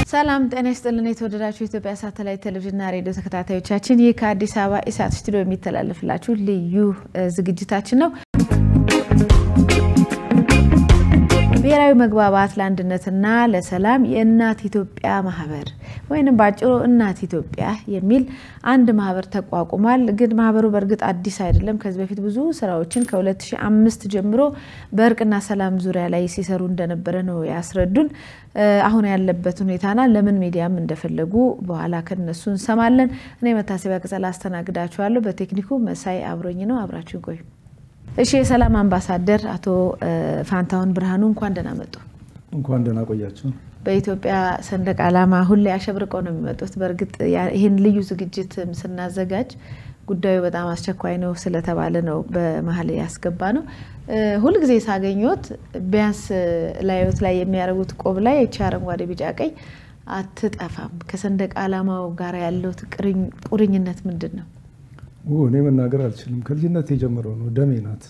ሰላም ጤና ይስጥልን የተወደዳችሁ ኢትዮጵያ ሳተላይት ቴሌቪዥንና ሬዲዮ ተከታታዮቻችን ይህ ከአዲስ አበባ ኢሳት ስቱዲዮ የሚተላለፍላችሁ ልዩ ዝግጅታችን ነው። ብሔራዊ መግባባት ለአንድነትና ለሰላም የእናት ኢትዮጵያ ማህበር ወይንም ባጭሩ እናት ኢትዮጵያ የሚል አንድ ማህበር ተቋቁሟል። ግን ማህበሩ በርግጥ አዲስ አይደለም። ከዚህ በፊት ብዙ ስራዎችን ከ2005 ጀምሮ በእርቅና ሰላም ዙሪያ ላይ ሲሰሩ እንደነበረ ነው ያስረዱን። አሁን ያለበት ሁኔታና ለምን ሚዲያም እንደፈለጉ በኋላ ከነሱ እንሰማለን። እኔ መታሰቢያ ከሰላ አስተናግዳችኋለሁ። በቴክኒኩ መሳይ አብሮኝ ነው። አብራችሁ ቆዩ። እሺ የሰላም አምባሳደር አቶ ፋንታውን ብርሃኑ እንኳን ደህና መጡ። እንኳን ደህና ቆያችሁ። በኢትዮጵያ ሰንደቅ ዓላማ ሁሌ አሸብርቀው ነው የሚመጡት። በርግጥ ይሄን ልዩ ዝግጅት ስናዘጋጅ ጉዳዩ በጣም አስቸኳይ ነው ስለተባለ ነው በመሐል ያስገባ ነው። ሁሉ ጊዜ ሳገኙት ቢያንስ ላይወት ላይ የሚያረጉት ቆብ ላይ አረንጓዴ ቢጫ ቀይ አትጠፋም። ከሰንደቅ ዓላማው ጋር ያለው ቁርኝነት ምንድነው? እኔ መናገር አልችልም። ከልጅነት የጀመረው ነው። ደሜ ናት።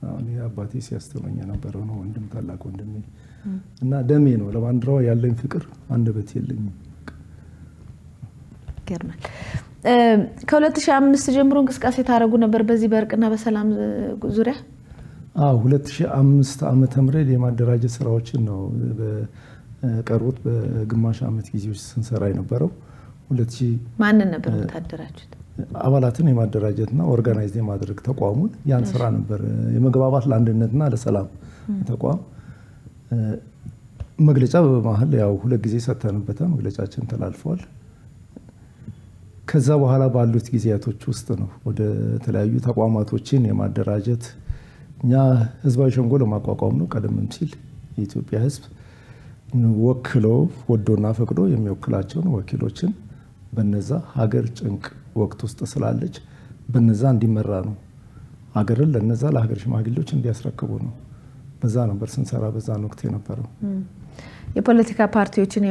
አሁን አባቴ ሲያስተምረኝ የነበረው ነው። ወንድም ታላቅ ወንድሜ እና ደሜ ነው። ለባንዲራው ያለኝ ፍቅር አንደበት የለኝም። ገርማል። ከ2005 ጀምሮ እንቅስቃሴ ታረጉ ነበር በዚህ በእርቅና በሰላም ዙሪያ? 2005 ዓመተ ምህረት የማደራጀት ስራዎችን ነው በቀሩት በግማሽ ዓመት ጊዜ ውስጥ ስንሰራ የነበረው። ማን ነበር ታደራጁት? አባላትን የማደራጀትና ኦርጋናይዝ የማድረግ ተቋሙን ያን ስራ ነበር። የመግባባት ለአንድነትና ለሰላም ተቋም መግለጫ በመሐል ያው ሁለት ጊዜ ሰተንበታ መግለጫችን ተላልፏል። ከዛ በኋላ ባሉት ጊዜያቶች ውስጥ ነው ወደ ተለያዩ ተቋማቶችን የማደራጀት እኛ ህዝባዊ ሸንጎ ለማቋቋም ነው። ቀደምም ሲል የኢትዮጵያ ህዝብ ወክለው ወዶና ፈቅዶ የሚወክላቸው ወኪሎችን በነዛ ሀገር ጭንቅ ወቅት ውስጥ ስላለች በነዛ እንዲመራ ነው። ሀገርን ለነዛ ለሀገር ሽማግሌዎች እንዲያስረክቡ ነው። በዛ ነበር ስንሰራ በዛ ወቅት የነበረው። የፖለቲካ ፓርቲዎችን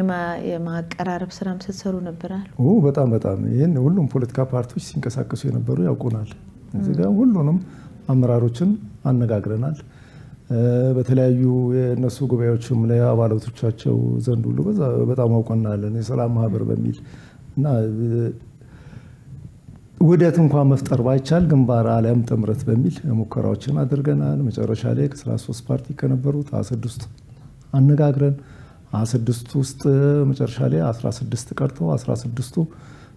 የማቀራረብ ስራም ስትሰሩ ነበር አይደል? በጣም ይሄን ሁሉም ፖለቲካ ፓርቲዎች ሲንቀሳቀሱ የነበሩ ያውቁናል። እዚህ ጋር ሁሉንም አመራሮችን አነጋግረናል። በተለያዩ የነሱ ጉባኤዎችም ላይ አባላቶቻቸው ዘንድ ሁሉ በጣም አውቀናል። የሰላም ማህበር በሚል እና ወደት እንኳን መፍጠር ባይቻል ግንባር አለም ጥምረት በሚል ሙከራዎችን አድርገናል። መጨረሻ ላይ ከ13 ፓርቲ ከነበሩት 16 አነጋግረን 16 ውስጥ መጨረሻ ላይ 16 ቀርተው 16ቱ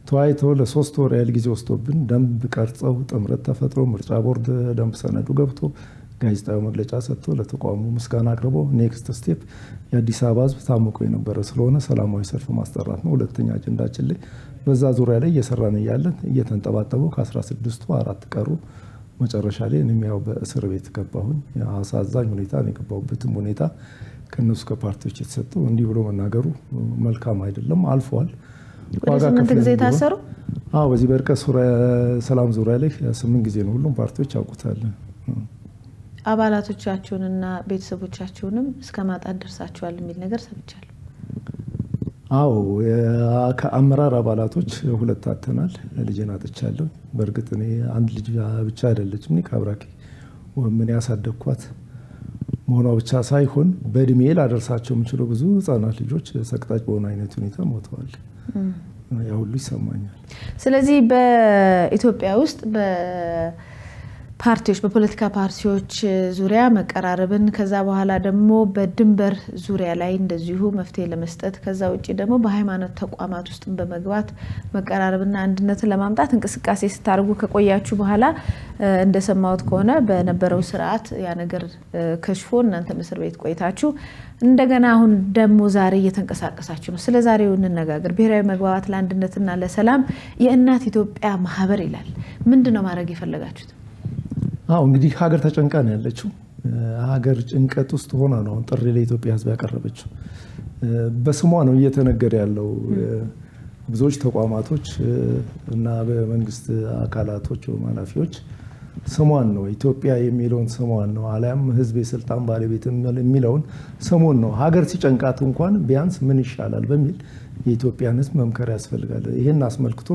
ተዋይተው ለ3 ወር ያህል ጊዜ ወስዶብን ደንብ ቀርጸው ጥምረት ተፈጥሮ ምርጫ ቦርድ ደንብ ሰነዱ ገብቶ ጋዜጣዊ መግለጫ ሰጥቶ ለተቋሙ ምስጋና አቅርቦ ኔክስት ስቴፕ የአዲስ አበባ ህዝብ ታምቆ የነበረ ስለሆነ ሰላማዊ ሰልፍ ማስጠራት ነው። ሁለተኛ አጀንዳችን ላይ በዛ ዙሪያ ላይ እየሰራን ያለን እየተንጠባጠበው ከ16ቱ 4 ቀሩ። መጨረሻ ላይ እኔም ያው በእስር ቤት ገባሁኝ። አሳዛኝ ሁኔታ ነው የገባሁበትም ሁኔታ ከነሱ ከፓርቲዎች የተሰጠው እንዲህ ብሎ መናገሩ መልካም አይደለም። አልፏል። ወደ 8 ጊዜ ታሰሩ? በዚህ በእርቀ ሰላም ዙሪያ ላይ 8 ጊዜ ነው። ሁሉም ፓርቲዎች ያውቁታል። አባላቶቻችሁንና ቤተሰቦቻችሁንም እስከ ማጣት ደርሳችኋል የሚል ነገር ሰምቻለሁ። ከአመራር አባላቶች 2 አተናል። ልጄን አጥቻለሁ። በርግጥ እኔ አንድ ልጅ ብቻ አይደለችም። እኔ ካብራኪ ምን ያሳደግኳት መሆኗ ብቻ ሳይሆን በእድሜ ላደርሳቸው የምችለው ብዙ ህፃናት ልጆች ሰቅጣጭ በሆነ አይነት ሁኔታ ሞተዋል። ያ ሁሉ ይሰማኛል። ስለዚህ በኢትዮጵያ ውስጥ ፓርቲዎች በፖለቲካ ፓርቲዎች ዙሪያ መቀራረብን ከዛ በኋላ ደግሞ በድንበር ዙሪያ ላይ እንደዚሁ መፍትሄ ለመስጠት ከዛ ውጪ ደግሞ በሃይማኖት ተቋማት ውስጥ በመግባት መቀራረብና አንድነትን ለማምጣት እንቅስቃሴ ስታርጉ ከቆያችሁ በኋላ እንደሰማሁት ከሆነ በነበረው ስርዓት ያ ነገር ከሽፎ እናንተ እስር ቤት ቆይታችሁ እንደገና አሁን ደግሞ ዛሬ እየተንቀሳቀሳችሁ ነው። ስለ ዛሬው እንነጋገር። ብሔራዊ መግባባት ለአንድነትና ለሰላም የእናት ኢትዮጵያ ማህበር ይላል። ምንድነው ማድረግ የፈለጋችሁት? እንግዲህ ሀገር ተጨንቃ ነው ያለችው። ሀገር ጭንቀት ውስጥ ሆና ነው ጥሪ ለኢትዮጵያ ህዝብ ያቀረበችው። በስሟ ነው እየተነገረ ያለው። ብዙዎች ተቋማቶች እና በመንግስት አካላቶች ኃላፊዎች ስሟን ነው ኢትዮጵያ የሚለውን ስሟን ነው አለም ህዝብ የስልጣን ባለቤት የሚለውን ስሙን ነው። ሀገር ሲጨንቃት እንኳን ቢያንስ ምን ይሻላል በሚል የኢትዮጵያን ህዝብ መምከር ያስፈልጋል። ይሄን አስመልክቶ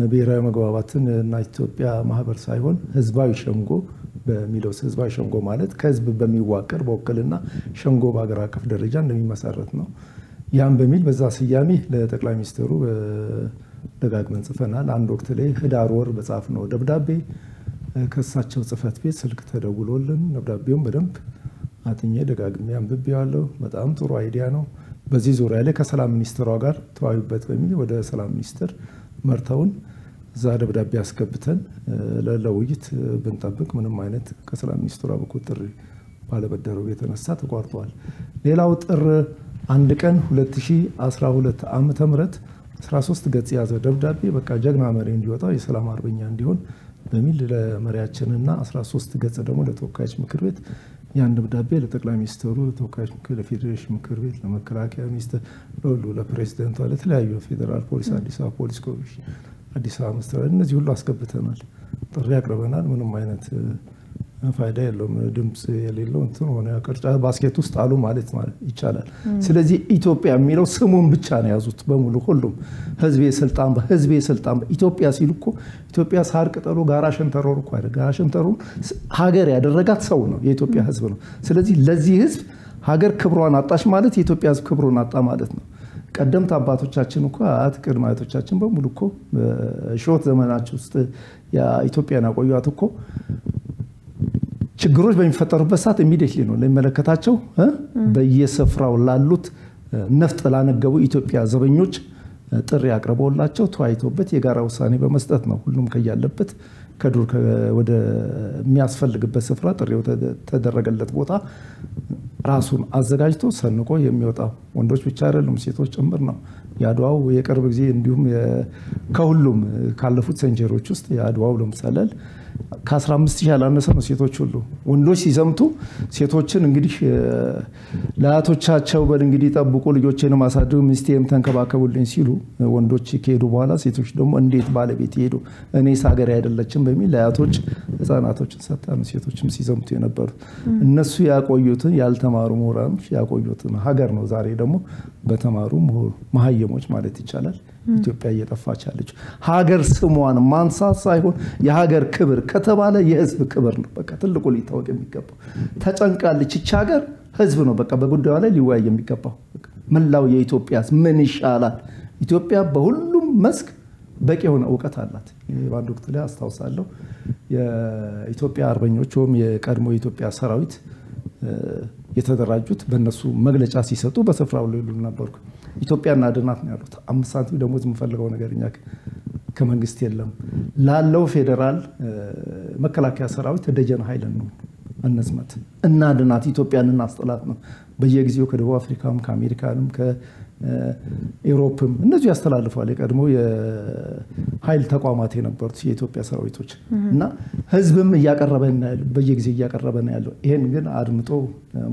ብሔራዊ መግባባትን እና ኢትዮጵያ ማህበር ሳይሆን ህዝባዊ ሸንጎ በሚለው ህዝባዊ ሸንጎ ማለት ከህዝብ በሚዋቀር በወክልና ሸንጎ በአገር አቀፍ ደረጃ እንደሚመሰረት ነው። ያን በሚል በዛ ስያሜ ለጠቅላይ ሚኒስትሩ ደጋግመን ጽፈናል። አንድ ወቅት ላይ ህዳር ወር በጻፍነው ደብዳቤ ከሳቸው ጽፈት ቤት ስልክ ተደውሎልን ደብዳቤውን በደንብ አጥኜ ደጋግሜ አንብቤዋለሁ። በጣም ጥሩ አይዲያ ነው፣ በዚህ ዙሪያ ላይ ከሰላም ሚኒስትሯ ጋር ተወያዩበት በሚል ወደ ሰላም ሚኒስትር መርተውን እዛ ደብዳቤ አስገብተን ለውይይት ብንጠብቅ ምንም አይነት ከሰላም ሚኒስትሯ በኩል ጥሪ ባለመደረጉ የተነሳ ተቋርጧል። ሌላው ጥር 1 ቀን 2012 ዓመተ ምህረት 13 ገጽ የያዘ ደብዳቤ በቃ ጀግና መሪ እንዲወጣው የሰላም አርበኛ እንዲሆን በሚል ለመሪያችንና 13 ገጽ ደግሞ ለተወካዮች ምክር ቤት ያን ደብዳቤ ለጠቅላይ ሚኒስትሩ፣ ለተወካዮች ምክር ቤት፣ ለፌዴሬሽን ምክር ቤት፣ ለመከላከያ ሚኒስትር፣ ለሁሉ ለፕሬዝዳንቱ፣ ለተለያዩ ፌዴራል ፖሊስ፣ አዲስ አበባ ፖሊስ ኮሚሽን፣ አዲስ አበባ መስተዳድር እነዚህ ሁሉ አስገብተናል። ጥሪ አቅርበናል። ምንም አይነት ፋይዳ የለውም። ድምጽ የሌለው እንትን ሆነ ቅርጫ ባስኬት ውስጥ አሉ ማለት ይቻላል። ስለዚህ ኢትዮጵያ የሚለው ስሙን ብቻ ነው ያዙት በሙሉ ሁሉም ህዝቤ ስልጣን ኢትዮጵያ ሲሉ እኮ ኢትዮጵያ ሳር ቅጠሉ ጋራ ሸንተረሩ እኮ አይደል? ጋራ ሸንተረሩ ሀገር ያደረጋት ሰው ነው፣ የኢትዮጵያ ህዝብ ነው። ስለዚህ ለዚህ ህዝብ ሀገር ክብሯን አጣሽ ማለት የኢትዮጵያ ህዝብ ክብሩን አጣ ማለት ነው። ቀደምት አባቶቻችን እኮ ቅድመ አያቶቻችን በሙሉ እኮ ሾት ዘመናቸው ውስጥ ኢትዮጵያን ያቆዩት እኮ ችግሮች በሚፈጠሩበት ሰዓት ኢሚዲየትሊ ነው ለሚመለከታቸው በየስፍራው ላሉት ነፍጥ ላነገቡ ኢትዮጵያ ዘበኞች ጥሪ አቅርበውላቸው ተወያይተውበት የጋራ ውሳኔ በመስጠት ነው ሁሉም ከያለበት ከዱር ወደ የሚያስፈልግበት ስፍራ ጥሪው ተደረገለት ቦታ ራሱን አዘጋጅቶ ሰንቆ የሚወጣው ወንዶች ብቻ አይደሉም ሴቶች ጭምር ነው። ያድዋው የቅርብ ጊዜ እንዲሁም ከሁሉም ካለፉት ሴንቸሪዎች ውስጥ ያድዋው ለምሳሌ ከ15000 ያላነሰ ነው ሴቶች ሁሉ። ወንዶች ሲዘምቱ ሴቶችን እንግዲህ ለአያቶቻቸው በል እንግዲህ ጠብቁ ልጆችን ማሳደግ ሚስቴም ተንከባከቡልኝ ሲሉ ወንዶች ከሄዱ በኋላ ሴቶች ደግሞ እንዴት ባለቤት ይሄዱ እኔስ ሀገር አይደለችም በሚል ለአያቶች ህፃናቶችን ሰጣኑ ሴቶችም ሲዘምቱ የነበሩት እነሱ ያቆዩትን ያልተማሩ ምሁራኖች ያቆዩትን ሀገር ነው ዛሬ ደግሞ በተማሩ መሀየሞች ማለት ይቻላል ኢትዮጵያ እየጠፋች ያለች። ሀገር ስሟን ማንሳት ሳይሆን የሀገር ክብር ከተባለ የህዝብ ክብር ነው በቃ ትልቁ ሊታወቅ የሚገባው። ተጨንቃለች እቺ ሀገር ህዝብ ነው በቃ በጉዳዩ ላይ ሊወያይ የሚገባው። መላው የኢትዮጵያ ምን ይሻላል? ኢትዮጵያ በሁሉም መስክ በቂ የሆነ ዕውቀት አላት። በአንድ ወቅት ላይ አስታውሳለሁ የኢትዮጵያ አርበኞች ወይም የቀድሞ የኢትዮጵያ ሰራዊት የተደራጁት በእነሱ መግለጫ ሲሰጡ በስፍራው ላይ ሁሉ ነበርኩ። ኢትዮጵያና አድናት ነው ያሉት። 5 ሳንቲም ደሞዝ የምፈልገው ነገርኛ ከመንግስት የለም ላለው ፌደራል መከላከያ ሰራዊት ደጀን ኃይል ነው እንዝመት እና አድናት ኢትዮጵያን እናስጠላት ነው። በየጊዜው ከደቡብ አፍሪካም ከአሜሪካንም ከኢሮፕም እነዚህ ያስተላልፋል የቀድሞ የኃይል ተቋማት የነበሩት የኢትዮጵያ ሰራዊቶች እና ህዝብም እያቀረበና በየጊዜው እያቀረበና ያለው ይሄን ግን አድምጦ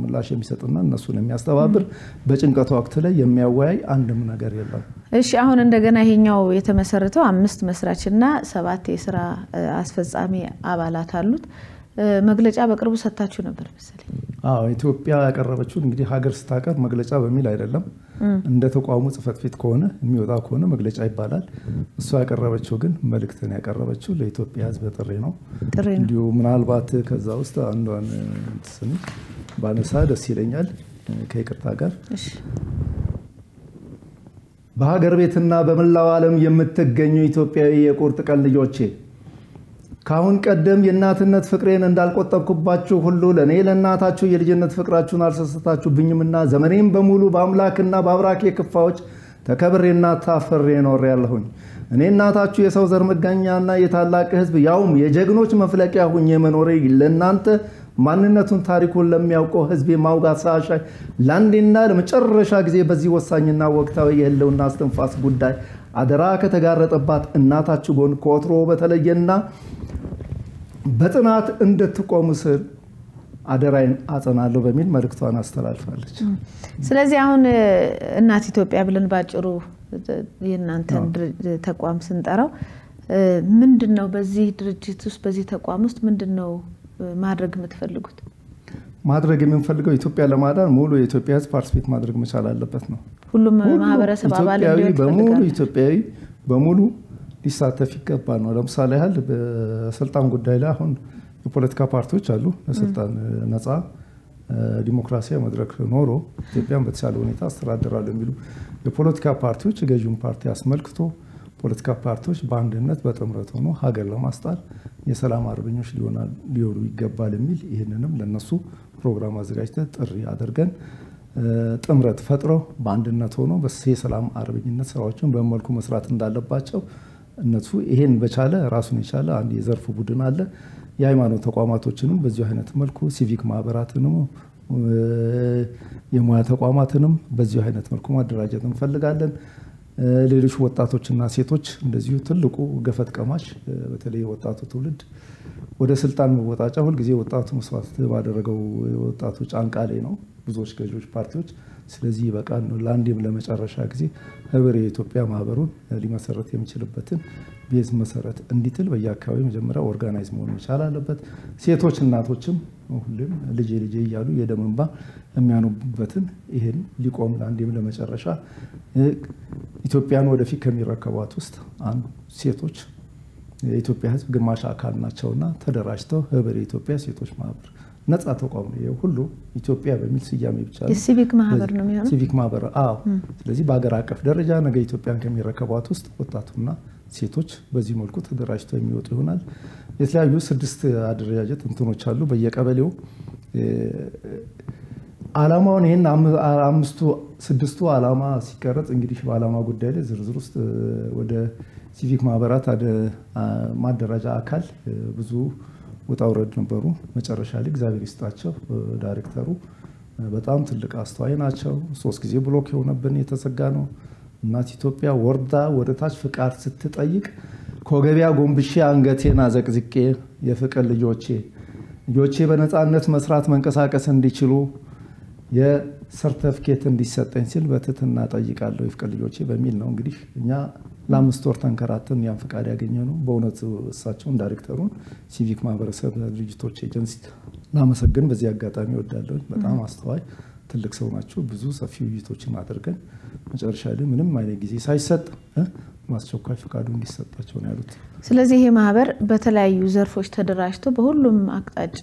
ምላሽ የሚሰጥና እነሱን የሚያስተባብር በጭንቀቱ ወቅት ላይ የሚያወያይ አንድም ነገር የለም። እሺ አሁን እንደገና ይሄኛው የተመሰረተው 5 መስራችና 7 የሥራ አስፈጻሚ አባላት አሉት። መግለጫ በቅርቡ ሰጣችሁ ነበር መሰለኝ። ኢትዮጵያ ያቀረበችው እንግዲህ ሀገር ስታቀርብ መግለጫ በሚል አይደለም እንደ ተቋሙ ጽፈት ቤት ከሆነ የሚወጣ ከሆነ መግለጫ ይባላል። እሷ ያቀረበችው ግን መልእክትን ያቀረበችው ለኢትዮጵያ ህዝብ ጥሪ ነው። እንዲሁ ምናልባት ከዛ ውስጥ አንዷን ስም ባነሳ ደስ ይለኛል ከይቅርታ ጋር። እሺ በሀገር ቤትና በመላው ዓለም የምትገኙ ኢትዮጵያዊ የቁርጥ ቀን ልጆቼ ካሁን ቀደም የእናትነት ፍቅሬን እንዳልቆጠብኩባችሁ ሁሉ ለኔ ለእናታችሁ የልጅነት ፍቅራችሁን አልሰስታችሁብኝምና ዘመኔም በሙሉ በአምላክና በአብራኬ ክፋዎች ተከብሬና ታፈሬ ኖሬያለሁኝ። እኔ እናታችሁ የሰው ዘር መገኛና የታላቅ ህዝብ ያውም የጀግኖች መፍለቂያ ሁኜ መኖሬ ለእናንተ ማንነቱን ታሪኩን ለሚያውቀው ህዝብ ማውጋት ሳሻይ ለአንዴና ለመጨረሻ ጊዜ በዚህ ወሳኝና ወቅታዊ የህልውና አስተንፋስ ጉዳይ አደራ ከተጋረጠባት እናታችሁ ጎን ከወትሮ በተለየና በጥናት እንድትቆሙ ስል አደራይን አጸናለሁ በሚል መልእክቷን አስተላልፋለች። ስለዚህ አሁን እናት ኢትዮጵያ ብለን ባጭሩ የእናንተን ተቋም ስንጠራው ምንድነው በዚህ ድርጅት ውስጥ በዚህ ተቋም ውስጥ ምንድነው ማድረግ የምትፈልጉት? ማድረግ የምንፈልገው ኢትዮጵያ ለማዳን ሙሉ የኢትዮጵያ ህዝብ ፓርቲሲፔት ማድረግ መቻል አለበት ነው። ሁሉም ማህበረሰብ አባል እንዲሆን በሙሉ ኢትዮጵያዊ በሙሉ ሊሳተፍ ይገባል ነው። ለምሳሌ ያህል በስልጣን ጉዳይ ላይ አሁን የፖለቲካ ፓርቲዎች አሉ ለስልጣን ነፃ ዲሞክራሲያዊ መድረክ ኖሮ ኢትዮጵያን በተሻለ ሁኔታ አስተዳደራሉ የሚሉ የፖለቲካ ፓርቲዎች ገዢውን ፓርቲ አስመልክቶ ፖለቲካ ፓርቲዎች በአንድነት በጥምረት ሆኖ ሀገር ለማስጣል የሰላም አርበኞች ሊሆኑ ይገባል የሚል ይህንንም ለነሱ ፕሮግራም አዘጋጅተን ጥሪ አድርገን ጥምረት ፈጥረው በአንድነት ሆኖ የሰላም አርበኝነት ስራዎችን በመልኩ መስራት እንዳለባቸው እነሱ ይሄን በቻለ ራሱን የቻለ አንድ የዘርፉ ቡድን አለ። የሃይማኖት ተቋማቶችንም በዚሁ አይነት መልኩ ሲቪክ ማህበራትንም የሙያ ተቋማትንም በዚሁ አይነት መልኩ ማደራጀት እንፈልጋለን። ሌሎች ወጣቶችና ሴቶች እንደዚሁ ትልቁ ገፈት ቀማሽ በተለይ ወጣቱ ትውልድ ወደ ስልጣን መወጣጫ ሁሉ ጊዜ ወጣቱ መስዋዕት ባደረገው ወጣቱ ጫንቃ ላይ ነው ብዙዎች ገዢዎች ፓርቲዎች። ስለዚህ በቃል ነው ለአንዴም ለመጨረሻ ጊዜ ህብር የኢትዮጵያ ማህበሩን ሊመሰረት የሚችልበትን ቤዝ መሰረት እንዲጥል በየአካባቢው መጀመሪያ ኦርጋናይዝ መሆን መቻል አለበት። ሴቶች እናቶችም ሁሉም ልጄ እያሉ የደም እንባ የሚያነቡበትን ይሄን ሊቆም ለአንዴም ለመጨረሻ ኢትዮጵያን ወደፊት ከሚረከቧት ውስጥ አንዱ ሴቶች የኢትዮጵያ ህዝብ ግማሽ አካል ናቸውና ተደራጅተው ህብር የኢትዮጵያ ሴቶች ማህበር ነፃ ተቋም ነው ሁሉ ኢትዮጵያ በሚል ስያሜ ብቻ ነው የሲቪክ ማህበር ነው የሚሆነው ሲቪክ ማህበር አዎ ስለዚህ በአገር አቀፍ ደረጃ ነገ ኢትዮጵያን ከሚረከቧት ውስጥ ወጣቱና ሴቶች በዚህ መልኩ ተደራጅተው የሚወጡ ይሆናል። የተለያዩ 6 አደረጃጀት እንትኖች አሉ በየቀበሌው ዓላማውን ይሄን 6ቱ ዓላማ ሲቀረጽ እንግዲህ በዓላማ ጉዳይ ላይ ዝርዝር ውስጥ ወደ ሲቪክ ማህበራት ማደራጃ አካል ብዙ ወጣ ወረድ ነበሩ። መጨረሻ ላይ እግዚአብሔር ይስጣቸው ዳይሬክተሩ በጣም ትልቅ አስተዋይ ናቸው። 3 ጊዜ ብሎክ የሆነብን የተዘጋ ነው። እናት ኢትዮጵያ ወርዳ ወደ ታች ፍቃድ ስትጠይቅ ከገበያ ጎንብሼ አንገቴን አዘቅዝቄ የፍቅር ልጆቼ በነፃነት መስራት መንቀሳቀስ እንዲችሉ የሰርቲፊኬት እንዲሰጠኝ ሲል በትህትና ጠይቃለሁ የፍቅር ልጆቼ በሚል ነው እንግዲህ እኛ ለ5 ወር ተንከራተን ያን ፍቃድ ያገኘነው። በእውነት እሳቸውን ዳይሬክተሩን ሲቪክ ማህበረሰብ ድርጅቶች ኤጀንሲ ላመሰግን በዚህ አጋጣሚ እወዳለሁ። በጣም አስተዋይ ትልቅ ሰው ናቸው። ብዙ ሰፊ ውይይቶችን አድርገን መጨረሻ ላይ ምንም አይነት ጊዜ ሳይሰጥ ማስቸኳይ ፍቃዱ እንዲሰጣቸው ነው ያሉት። ስለዚህ ይሄ ማህበር በተለያዩ ዘርፎች ተደራጅቶ በሁሉም አቅጣጫ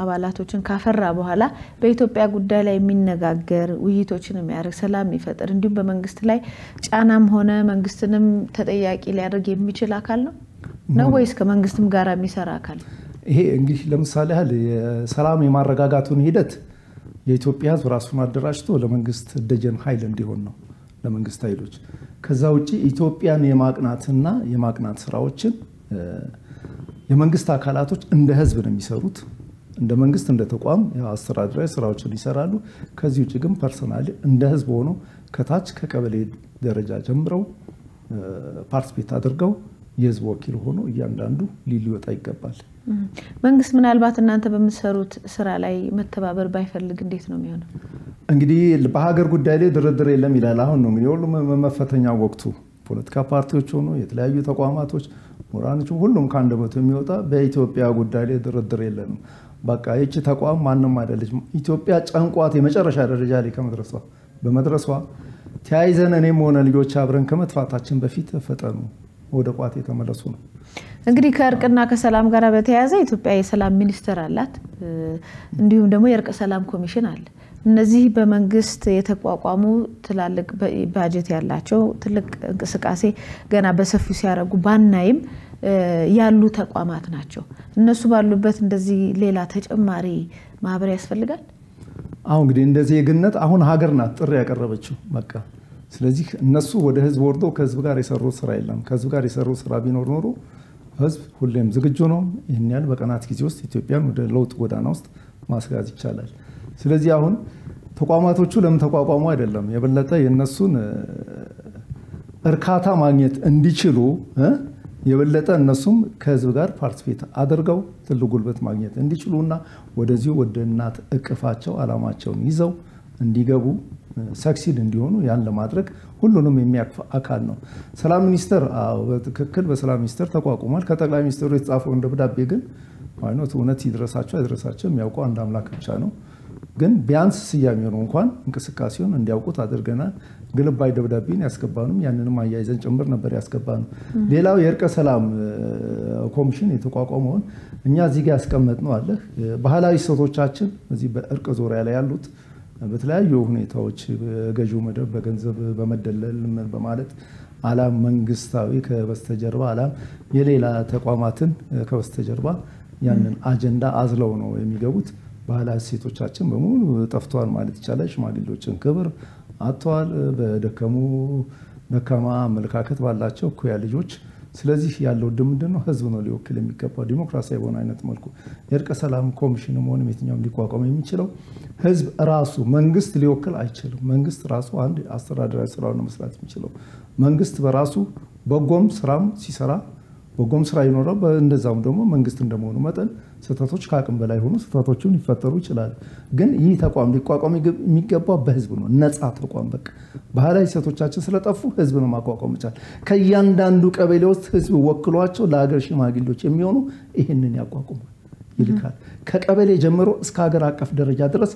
አባላቶችን ካፈራ በኋላ በኢትዮጵያ ጉዳይ ላይ የሚነጋገር ውይይቶችን የሚያደርግ ሰላም የሚፈጥር እንዲሁም በመንግስት ላይ ጫናም ሆነ መንግስትንም ተጠያቂ ሊያደርግ የሚችል አካል ነው ወይስ ከመንግስትም ጋር የሚሰራ አካል? ይሄ እንግዲህ ለምሳሌ ያህል የሰላም የማረጋጋቱን ሂደት የኢትዮጵያ ህዝብ ራሱን አደራጅቶ ለመንግስት ደጀን ኃይል እንዲሆን ነው ለመንግስት ኃይሎች። ከዛ ውጪ ኢትዮጵያን የማቅናትና የማቅናት ስራዎችን የመንግስት አካላቶች እንደ ህዝብ ነው የሚሰሩት። እንደ መንግስት እንደ ተቋም አስተዳደራዊ ስራዎችን ይሰራሉ። ከዚህ ውጪ ግን ፐርሰናሊ እንደ ህዝብ ሆኖ ከታች ከቀበሌ ደረጃ ጀምረው ፓርቲስፔት አድርገው የህዝብ ወኪል ሆኖ እያንዳንዱ ሊወጣ ይገባል። መንግስት ምናልባት እናንተ በመሰሩት ስራ ላይ መተባበር ባይፈልግ እንዴት ነው የሚሆነው? እንግዲህ በሀገር ጉዳይ ላይ ድርድር የለም ይላል። አሁን ነው እንግዲህ ሁሉም መፈተኛ ወቅቱ ፖለቲካ ፓርቲዎች ሆኖ የተለያዩ ተቋማቶች ምሁራኖች ሁሉም ከአንደበቱ የሚወጣ በኢትዮጵያ ጉዳይ ላይ ድርድር የለም በቃ ይህች ተቋም ማንም አይደለች ኢትዮጵያ ጨንቋት የመጨረሻ ደረጃ ላይ በመድረሷ ተያይዘን እኔም ሆነ ልጆች አብረን ከመጥፋታችን በፊት ፈጠኑ ወደ ቋት የተመለሱ ነው። እንግዲህ ከእርቅና ከሰላም ጋር በተያያዘ ኢትዮጵያ የሰላም ሚኒስትር አላት እንዲሁም ደግሞ የእርቅ ሰላም ኮሚሽን አለ። እነዚህ በመንግስት የተቋቋሙ ትላልቅ ባጀት ያላቸው ትልቅ እንቅስቃሴ ገና በሰፊው ሲያረጉ ባናይም ያሉ ተቋማት ናቸው። እነሱ ባሉበት እንደዚህ ሌላ ተጨማሪ ማህበር ያስፈልጋል? አሁን እንግዲህ እንደዚህ የግነት አሁን ሀገር ናት ጥሪ ያቀረበችው በቃ። ስለዚህ እነሱ ወደ ህዝብ ወርዶ ከህዝብ ጋር የሰሩት ስራ የለም። ከህዝብ ጋር የሰሩት ስራ ቢኖር ኖሮ ህዝብ ሁሌም ዝግጁ ነው። ይሄን ያህል በቀናት ጊዜ ውስጥ ኢትዮጵያን ወደ ለውጥ ጎዳና ውስጥ ማስጋዝ ይቻላል። ስለዚህ አሁን ተቋማቶቹ ለምን ተቋቋሙ አይደለም የበለጠ የነሱን እርካታ ማግኘት እንዲችሉ የበለጠ እነሱም ከህዝብ ጋር ፓርቲስፔት አድርገው ትልቅ ጉልበት ማግኘት እንዲችሉና ወደዚህ ወደ እናት እቅፋቸው አላማቸውን ይዘው እንዲገቡ ሰክሲድ እንዲሆኑ ያን ለማድረግ ሁሉንም የሚያቅፍ አካል ነው። ሰላም ሚኒስቴር በትክክል በሰላም ሚኒስቴር ተቋቁሟል። ከጠቅላይ ሚኒስትሩ የተጻፈው ደብዳቤ ግን ማለት እውነት ይድረሳቸው አይድረሳቸው የሚያውቀው አንድ አምላክ ብቻ ነው። ግን ቢያንስ ስያሜው ነው እንኳን እንቅስቃሴውን እንዲያውቁት አድርገናል። ግልባይ ደብዳቤን ያስገባንም ያንንም አያይዘን ጭምር ነበር ያስገባነው። ሌላው የእርቀ ሰላም ኮሚሽን የተቋቋመውን እኛ እዚህ ጋር ያስቀመጥነው አለ። ባህላዊ እሴቶቻችን እዚህ በእርቅ ዙሪያ ላይ ያሉት በተለያዩ ሁኔታዎች በገዢው መደብ በገንዘብ በመደለል በማለት አላም መንግስታዊ ከበስተጀርባ አላም የሌላ ተቋማትን ከበስተጀርባ ያንን አጀንዳ አዝለው ነው የሚገቡት። ባህላዊ እሴቶቻችን በሙሉ ጠፍተዋል ማለት ይቻላል። ሽማግሌዎችን ክብር አጥተዋል በደከሙ ደካማ አመለካከት ባላቸው እኩያ ልጆች። ስለዚህ ያለው ምንድነው? ህዝብ ነው ሊወክል የሚገባው ዲሞክራሲያዊ በሆነ አይነት መልኩ የእርቀ ሰላም ኮሚሽንም ሆነ የትኛውም ሊቋቋም የሚችለው ህዝብ ራሱ መንግስት ሊወክል አይችልም። መንግስት ራሱ አንድ አስተዳደራዊ ስራውን ነው መስራት የሚችለው። መንግስት በራሱ በጎም ስራም ሲሰራ በጎም ስራ ይኖረው እንደዛም ደግሞ መንግስት እንደመሆኑ መጠን ስህተቶች ከአቅም በላይ ሆኖ ስህተቶችን ሊፈጠሩ ይችላል። ግን ይህ ተቋም ሊቋቋም የሚገባው በህዝብ ነው። ነፃ ተቋም በቃ ባህላዊ እሴቶቻችን ስለጠፉ ህዝብ ነው ማቋቋም ይችላል። ከእያንዳንዱ ቀበሌ ውስጥ ህዝብ ወክሏቸው ለሀገር ሽማግሌዎች የሚሆኑ ይህንን ያቋቁማል ይልካል። ከቀበሌ ጀምሮ እስከ ሀገር አቀፍ ደረጃ ድረስ